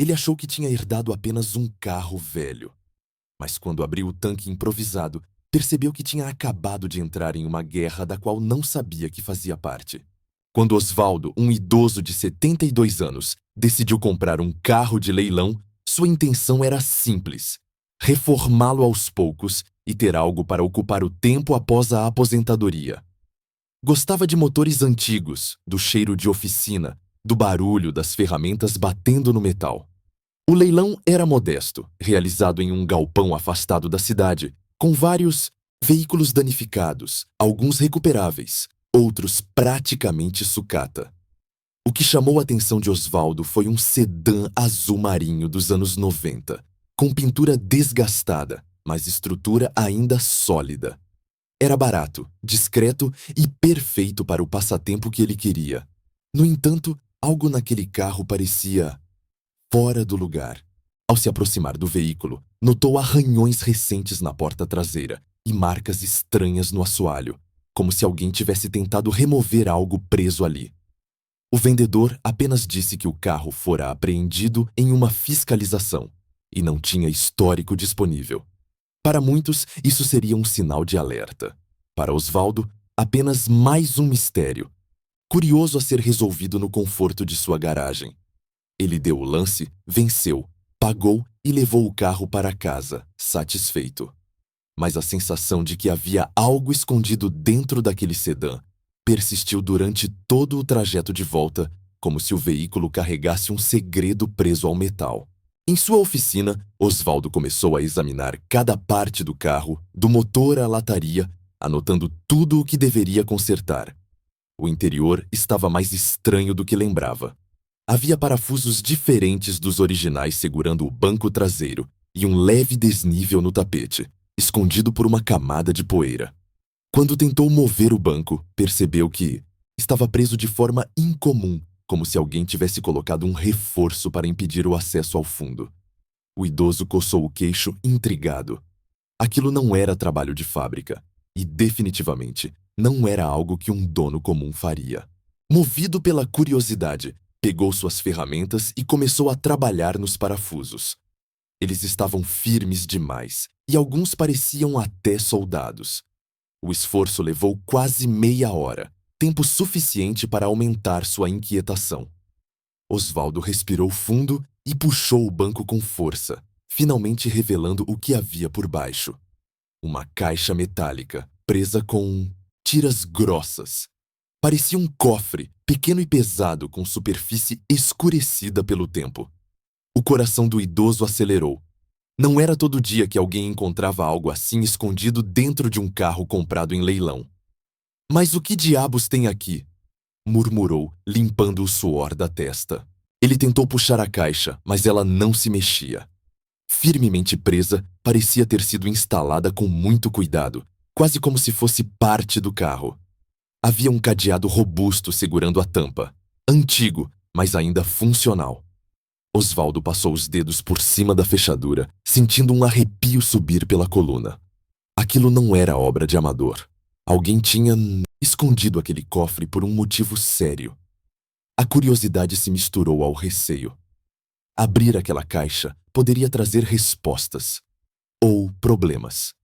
Ele achou que tinha herdado apenas um carro velho. Mas quando abriu o tanque improvisado, percebeu que tinha acabado de entrar em uma guerra da qual não sabia que fazia parte. Quando Osvaldo, um idoso de 72 anos, decidiu comprar um carro de leilão, sua intenção era simples: reformá-lo aos poucos e ter algo para ocupar o tempo após a aposentadoria. Gostava de motores antigos, do cheiro de oficina, do barulho das ferramentas batendo no metal. O leilão era modesto, realizado em um galpão afastado da cidade, com vários veículos danificados, alguns recuperáveis, outros praticamente sucata. O que chamou a atenção de Osvaldo foi um sedã azul marinho dos anos 90, com pintura desgastada, mas estrutura ainda sólida. Era barato, discreto e perfeito para o passatempo que ele queria. No entanto, algo naquele carro parecia fora do lugar. Ao se aproximar do veículo, notou arranhões recentes na porta traseira e marcas estranhas no assoalho, como se alguém tivesse tentado remover algo preso ali. O vendedor apenas disse que o carro fora apreendido em uma fiscalização e não tinha histórico disponível. Para muitos, isso seria um sinal de alerta. Para Osvaldo, apenas mais um mistério, curioso a ser resolvido no conforto de sua garagem. Ele deu o lance, venceu, pagou e levou o carro para casa, satisfeito. Mas a sensação de que havia algo escondido dentro daquele sedã persistiu durante todo o trajeto de volta, como se o veículo carregasse um segredo preso ao metal. Em sua oficina, Osvaldo começou a examinar cada parte do carro, do motor à lataria, anotando tudo o que deveria consertar. O interior estava mais estranho do que lembrava. Havia parafusos diferentes dos originais segurando o banco traseiro e um leve desnível no tapete, escondido por uma camada de poeira. Quando tentou mover o banco, percebeu que estava preso de forma incomum, como se alguém tivesse colocado um reforço para impedir o acesso ao fundo. O idoso coçou o queixo, intrigado. Aquilo não era trabalho de fábrica, e definitivamente não era algo que um dono comum faria. Movido pela curiosidade, pegou suas ferramentas e começou a trabalhar nos parafusos. Eles estavam firmes demais, e alguns pareciam até soldados. O esforço levou quase meia hora, tempo suficiente para aumentar sua inquietação. Osvaldo respirou fundo e puxou o banco com força, finalmente revelando o que havia por baixo. Uma caixa metálica, presa com tiras grossas. Parecia um cofre, pequeno e pesado, com superfície escurecida pelo tempo. O coração do idoso acelerou. Não era todo dia que alguém encontrava algo assim escondido dentro de um carro comprado em leilão. "Mas o que diabos tem aqui?" murmurou, limpando o suor da testa. Ele tentou puxar a caixa, mas ela não se mexia. Firmemente presa, parecia ter sido instalada com muito cuidado, quase como se fosse parte do carro. Havia um cadeado robusto segurando a tampa, antigo, mas ainda funcional. Osvaldo passou os dedos por cima da fechadura, sentindo um arrepio subir pela coluna. Aquilo não era obra de amador. Alguém tinha escondido aquele cofre por um motivo sério. A curiosidade se misturou ao receio. Abrir aquela caixa poderia trazer respostas ou problemas.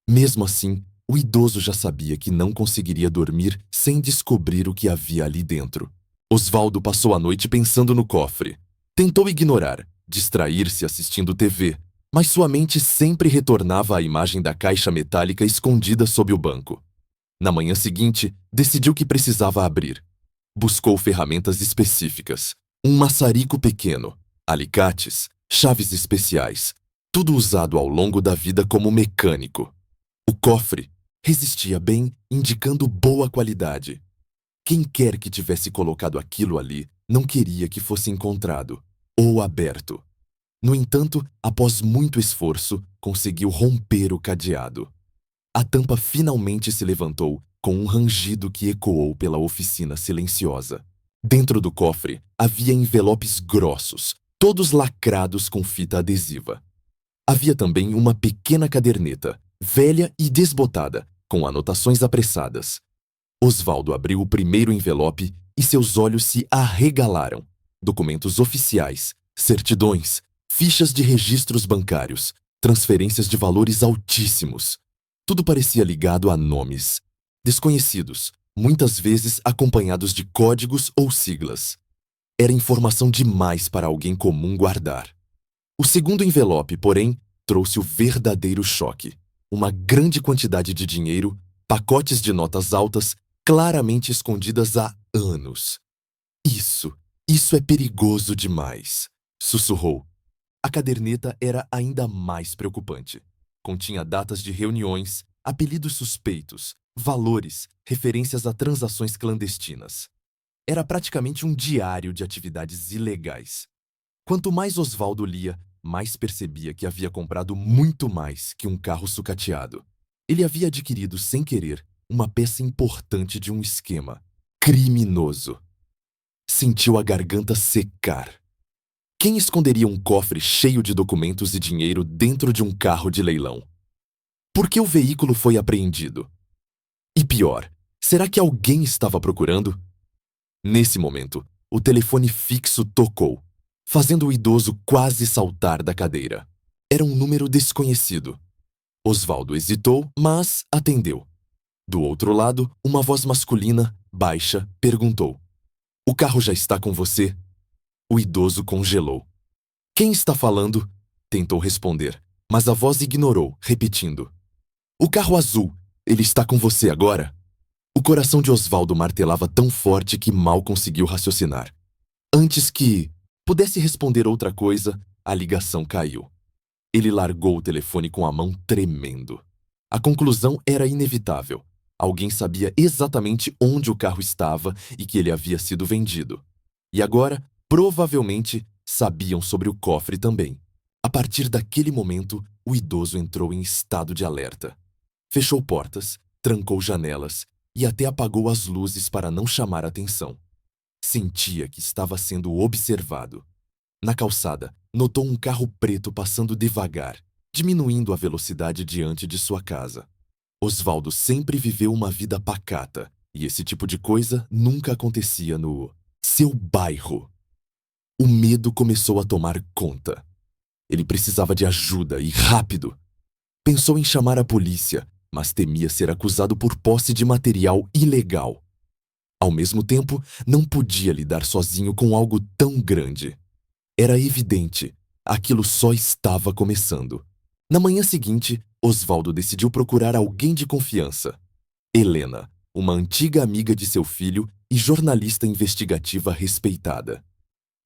Mesmo assim, o idoso já sabia que não conseguiria dormir sem descobrir o que havia ali dentro. Osvaldo passou a noite pensando no cofre. Tentou ignorar, distrair-se assistindo TV, mas sua mente sempre retornava à imagem da caixa metálica escondida sob o banco. Na manhã seguinte, decidiu que precisava abrir. Buscou ferramentas específicas, um maçarico pequeno, alicates, chaves especiais, tudo usado ao longo da vida como mecânico. O cofre resistia bem, indicando boa qualidade. Quem quer que tivesse colocado aquilo ali não queria que fosse encontrado ou aberto. No entanto, após muito esforço, conseguiu romper o cadeado. A tampa finalmente se levantou com um rangido que ecoou pela oficina silenciosa. Dentro do cofre havia envelopes grossos, todos lacrados com fita adesiva. Havia também uma pequena caderneta, velha e desbotada, com anotações apressadas. Osvaldo abriu o primeiro envelope e seus olhos se arregalaram. Documentos oficiais, certidões, fichas de registros bancários, transferências de valores altíssimos. Tudo parecia ligado a nomes desconhecidos, muitas vezes acompanhados de códigos ou siglas. Era informação demais para alguém comum guardar. O segundo envelope, porém, trouxe o verdadeiro choque. Uma grande quantidade de dinheiro, pacotes de notas altas, claramente escondidas há anos. Isso é perigoso demais, sussurrou. A caderneta era ainda mais preocupante. Continha datas de reuniões, apelidos suspeitos, valores, referências a transações clandestinas. Era praticamente um diário de atividades ilegais. Quanto mais Osvaldo lia, mais percebia que havia comprado muito mais que um carro sucateado. Ele havia adquirido, sem querer, uma peça importante de um esquema criminoso. Sentiu a garganta secar. Quem esconderia um cofre cheio de documentos e dinheiro dentro de um carro de leilão? Por que o veículo foi apreendido? E pior, será que alguém estava procurando? Nesse momento, o telefone fixo tocou, fazendo o idoso quase saltar da cadeira. Era um número desconhecido. Osvaldo hesitou, mas atendeu. Do outro lado, uma voz masculina, baixa, perguntou: "O carro já está com você?" O idoso congelou. "Quem está falando?" Tentou responder, mas a voz ignorou, repetindo: "O carro azul, ele está com você agora?" O coração de Osvaldo martelava tão forte que mal conseguiu raciocinar. Antes que pudesse responder outra coisa, a ligação caiu. Ele largou o telefone com a mão tremendo. A conclusão era inevitável. Alguém sabia exatamente onde o carro estava e que ele havia sido vendido. E agora, provavelmente, sabiam sobre o cofre também. A partir daquele momento, o idoso entrou em estado de alerta. Fechou portas, trancou janelas e até apagou as luzes para não chamar atenção. Sentia que estava sendo observado. Na calçada, notou um carro preto passando devagar, diminuindo a velocidade diante de sua casa. Osvaldo sempre viveu uma vida pacata, e esse tipo de coisa nunca acontecia no seu bairro. O medo começou a tomar conta. Ele precisava de ajuda e rápido. Pensou em chamar a polícia, mas temia ser acusado por posse de material ilegal. Ao mesmo tempo, não podia lidar sozinho com algo tão grande. Era evidente, aquilo só estava começando. Na manhã seguinte, Osvaldo decidiu procurar alguém de confiança. Helena, uma antiga amiga de seu filho e jornalista investigativa respeitada.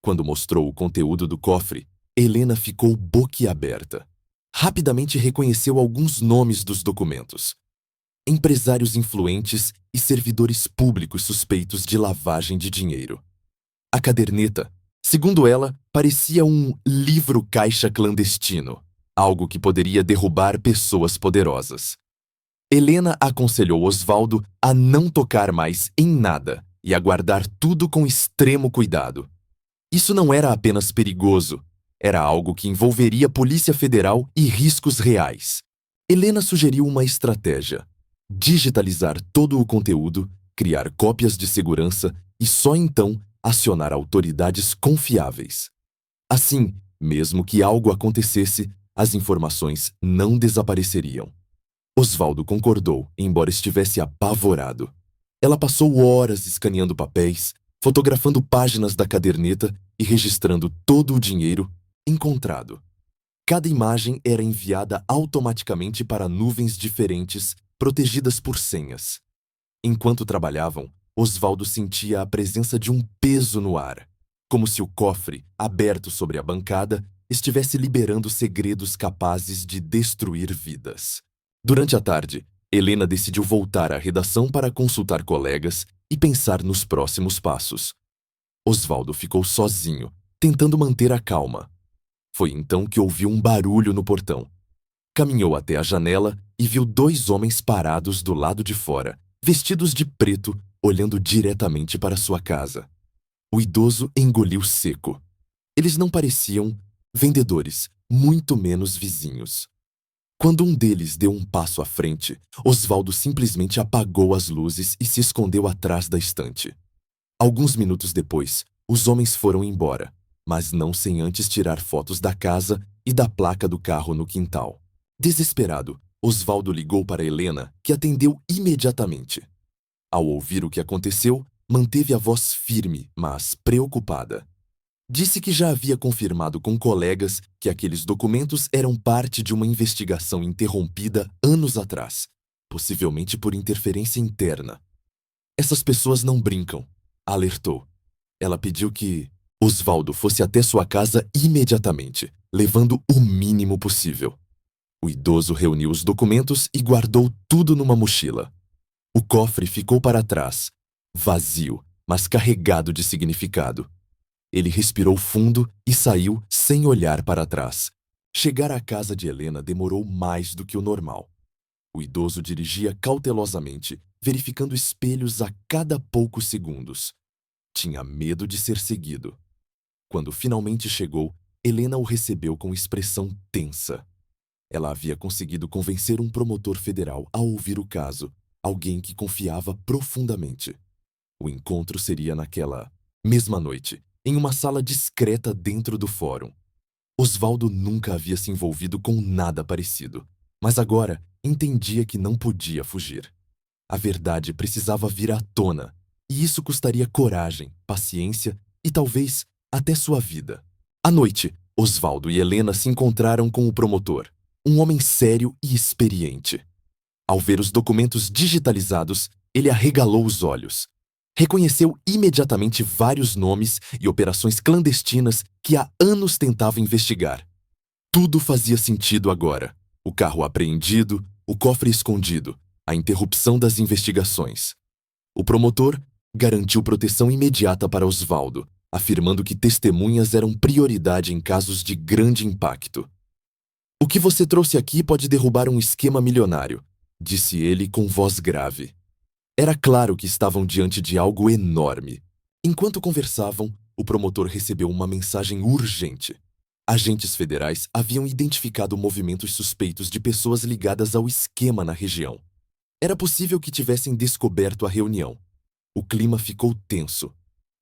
Quando mostrou o conteúdo do cofre, Helena ficou boquiaberta. Rapidamente reconheceu alguns nomes dos documentos: empresários influentes e servidores públicos suspeitos de lavagem de dinheiro. A caderneta, segundo ela, parecia um livro-caixa clandestino, algo que poderia derrubar pessoas poderosas. Helena aconselhou Osvaldo a não tocar mais em nada e a guardar tudo com extremo cuidado. Isso não era apenas perigoso, era algo que envolveria a Polícia Federal e riscos reais. Helena sugeriu uma estratégia: digitalizar todo o conteúdo, criar cópias de segurança e só então acionar autoridades confiáveis. Assim, mesmo que algo acontecesse, as informações não desapareceriam. Osvaldo concordou, embora estivesse apavorado. Ela passou horas escaneando papéis, fotografando páginas da caderneta e registrando todo o dinheiro encontrado. Cada imagem era enviada automaticamente para nuvens diferentes, protegidas por senhas. Enquanto trabalhavam, Osvaldo sentia a presença de um peso no ar, como se o cofre, aberto sobre a bancada, estivesse liberando segredos capazes de destruir vidas. Durante a tarde, Helena decidiu voltar à redação para consultar colegas e pensar nos próximos passos. Osvaldo ficou sozinho, tentando manter a calma. Foi então que ouviu um barulho no portão. Caminhou até a janela e viu dois homens parados do lado de fora, vestidos de preto, olhando diretamente para sua casa. O idoso engoliu seco. Eles não pareciam vendedores, muito menos vizinhos. Quando um deles deu um passo à frente, Osvaldo simplesmente apagou as luzes e se escondeu atrás da estante. Alguns minutos depois, os homens foram embora. mas não sem antes tirar fotos da casa e da placa do carro no quintal. Desesperado, Osvaldo ligou para Helena, que atendeu imediatamente. Ao ouvir o que aconteceu, manteve a voz firme, mas preocupada. Disse que já havia confirmado com colegas que aqueles documentos eram parte de uma investigação interrompida anos atrás, possivelmente por interferência interna. Essas pessoas não brincam, alertou. Ela pediu que Osvaldo fosse até sua casa imediatamente, levando o mínimo possível. O idoso reuniu os documentos e guardou tudo numa mochila. O cofre ficou para trás, vazio, mas carregado de significado. Ele respirou fundo e saiu sem olhar para trás. Chegar à casa de Helena demorou mais do que o normal. O idoso dirigia cautelosamente, verificando espelhos a cada poucos segundos. Tinha medo de ser seguido. Quando finalmente chegou, Helena o recebeu com expressão tensa. Ela havia conseguido convencer um promotor federal a ouvir o caso, alguém que confiava profundamente. O encontro seria naquela mesma noite, em uma sala discreta dentro do fórum. Osvaldo nunca havia se envolvido com nada parecido, mas agora entendia que não podia fugir. A verdade precisava vir à tona, e isso custaria coragem, paciência e talvez até sua vida. À noite, Osvaldo e Helena se encontraram com o promotor, um homem sério e experiente. Ao ver os documentos digitalizados, ele arregalou os olhos. Reconheceu imediatamente vários nomes e operações clandestinas que há anos tentava investigar. Tudo fazia sentido agora. O carro apreendido, o cofre escondido, a interrupção das investigações. O promotor garantiu proteção imediata para Osvaldo, afirmando que testemunhas eram prioridade em casos de grande impacto. "O que você trouxe aqui pode derrubar um esquema milionário", disse ele com voz grave. Era claro que estavam diante de algo enorme. Enquanto conversavam, o promotor recebeu uma mensagem urgente. Agentes federais haviam identificado movimentos suspeitos de pessoas ligadas ao esquema na região. Era possível que tivessem descoberto a reunião. O clima ficou tenso.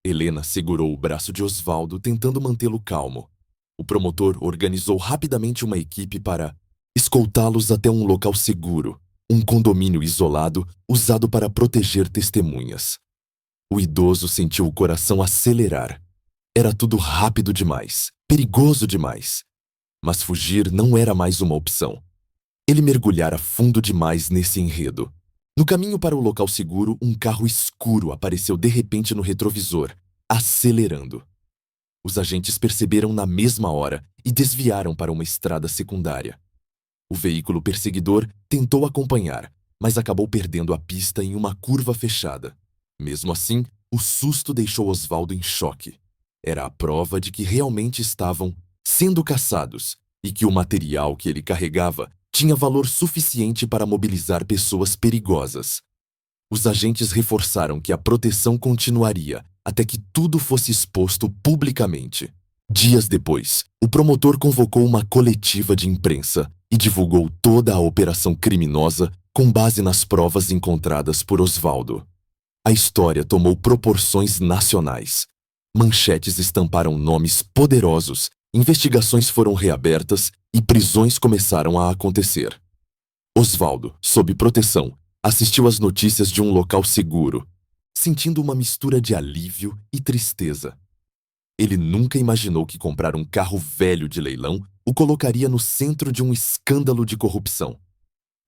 Helena segurou o braço de Osvaldo, tentando mantê-lo calmo. O promotor organizou rapidamente uma equipe para escoltá-los até um local seguro, um condomínio isolado usado para proteger testemunhas. O idoso sentiu o coração acelerar. Era tudo rápido demais, perigoso demais. Mas fugir não era mais uma opção. Ele mergulhara fundo demais nesse enredo. No caminho para o local seguro, um carro escuro apareceu de repente no retrovisor, acelerando. Os agentes perceberam na mesma hora e desviaram para uma estrada secundária. O veículo perseguidor tentou acompanhar, mas acabou perdendo a pista em uma curva fechada. Mesmo assim, o susto deixou Osvaldo em choque. Era a prova de que realmente estavam sendo caçados e que o material que ele carregava tinha valor suficiente para mobilizar pessoas perigosas. Os agentes reforçaram que a proteção continuaria até que tudo fosse exposto publicamente. Dias depois, o promotor convocou uma coletiva de imprensa e divulgou toda a operação criminosa com base nas provas encontradas por Osvaldo. A história tomou proporções nacionais. Manchetes estamparam nomes poderosos, investigações foram reabertas e prisões começaram a acontecer. Osvaldo, sob proteção, assistiu às notícias de um local seguro, sentindo uma mistura de alívio e tristeza. Ele nunca imaginou que comprar um carro velho de leilão o colocaria no centro de um escândalo de corrupção.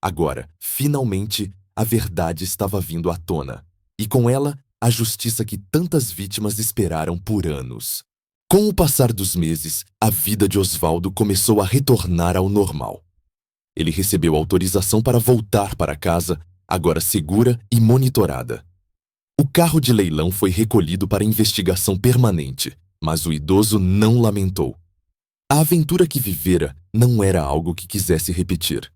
Agora, finalmente, a verdade estava vindo à tona, e com ela, a justiça que tantas vítimas esperaram por anos. Com o passar dos meses, a vida de Osvaldo começou a retornar ao normal. Ele recebeu autorização para voltar para casa, agora segura e monitorada. O carro de leilão foi recolhido para investigação permanente, mas o idoso não lamentou. A aventura que vivera não era algo que quisesse repetir.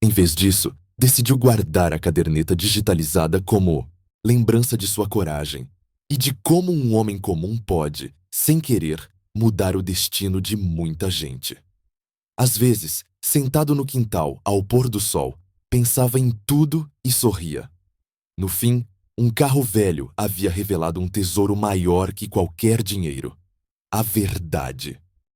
Em vez disso, decidiu guardar a caderneta digitalizada como lembrança de sua coragem e de como um homem comum pode, sem querer, mudar o destino de muita gente. Às vezes, sentado no quintal, ao pôr do sol, pensava em tudo e sorria. No fim, um carro velho havia revelado um tesouro maior que qualquer dinheiro. a verdade.